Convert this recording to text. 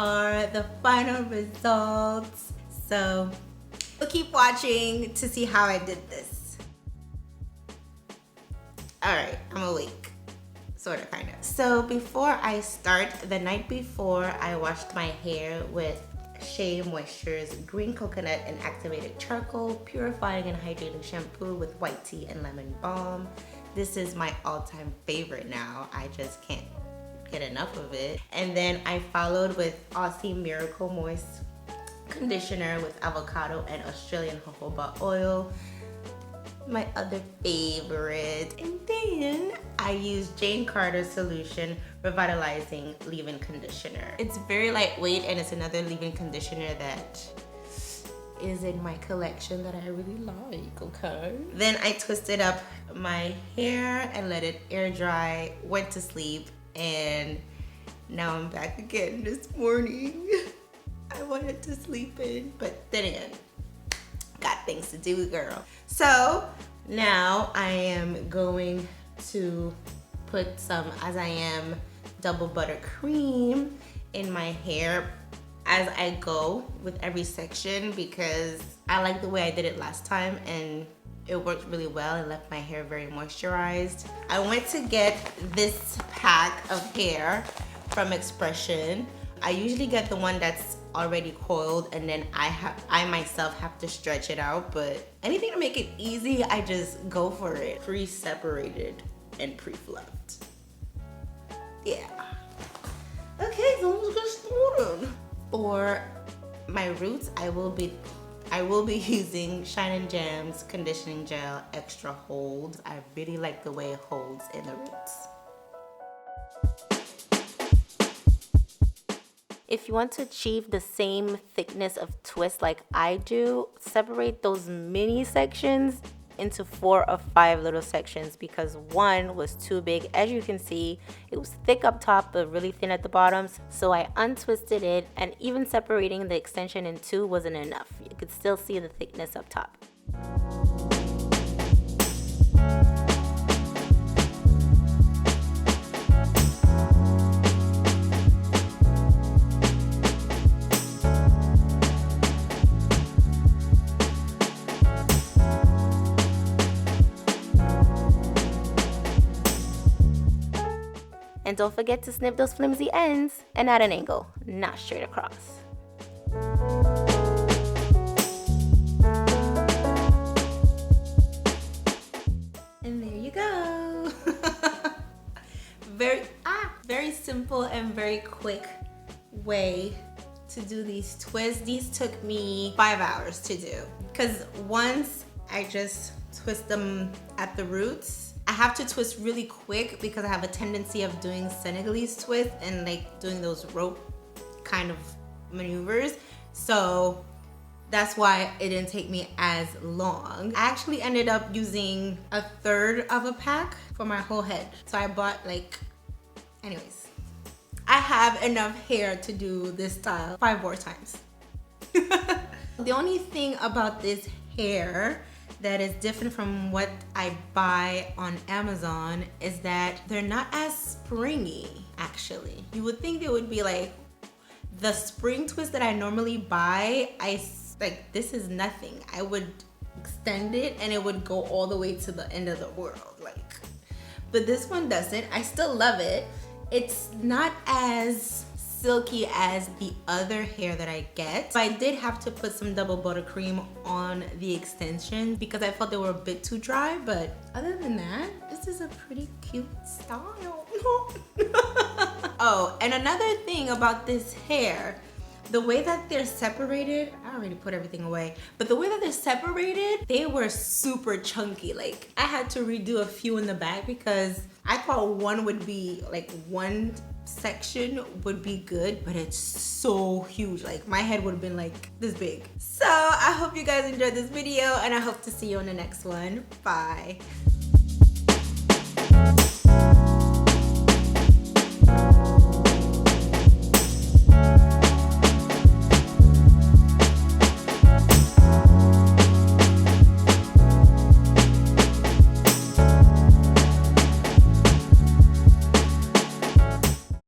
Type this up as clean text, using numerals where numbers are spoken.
are the final results. So we'll keep watching to see how I did this. All right, I'm awake. Sort of, kind of. So before I start, the night before, I washed my hair with Shea Moisture's green coconut and activated charcoal purifying and hydrating shampoo with white tea and lemon balm. This is my all-time favorite now. I just can't get enough of it. And then I followed with Aussie Miracle Moist conditioner with avocado and Australian jojoba oil, my other favorite. And then I used Jane Carter's Solution Revitalizing Leave-In Conditioner. It's very lightweight and it's another leave-in conditioner that is in my collection that I really like, okay? Then I twisted up my hair and let it air dry, went to sleep, and now I'm back again this morning. I wanted to sleep in, but then again, got things to do, girl. So now I am going to put some As I Am double buttercream in my hair as I go with every section, because I like the way I did it last time and it worked really well. It left my hair very moisturized. I went to get this pack of hair from X-Pression. I usually get the one that's already coiled and then I myself have to stretch it out, but anything to make it easy, I just go for it. Pre-separated and pre-fluffed. Yeah. Okay, so let's get started. For my roots, I will be using Shine & Jam's conditioning gel extra hold. I really like the way it holds in the roots. If you want to achieve the same thickness of twist like I do, separate those mini sections into 4 or 5 little sections, because one was too big. As you can see, it was thick up top but really thin at the bottoms, so I untwisted it, and even separating the extension in 2 wasn't enough. You could still see the thickness up top. And don't forget to snip those flimsy ends and at an angle, not straight across. And there you go. Very simple and very quick way to do these twists. These took me 5 hours to do, because once I just twist them at the roots, I have to twist really quick because I have a tendency of doing Senegalese twist and like doing those rope kind of maneuvers. So that's why it didn't take me as long. I actually ended up using 1/3 of a pack for my whole head. So I bought anyways, I have enough hair to do this style 5 more times. The only thing about this hair that is different from what I buy on Amazon is that they're not as springy, actually. You would think they would be like the spring twist that I normally buy. This is nothing. I would extend it and it would go all the way to the end of the world, but this one doesn't. I still love it. It's not as silky as the other hair that I get. So I did have to put some double buttercream on the extensions because I felt they were a bit too dry, but other than that, this is a pretty cute style. Oh, and another thing about this hair, the way that they're separated, I already put everything away, but the way that they're separated, they were super chunky. I had to redo a few in the back because I thought one would be one section would be good, but it's so huge. My head would have been this big. So I hope you guys enjoyed this video and I hope to see you on the next one. Bye.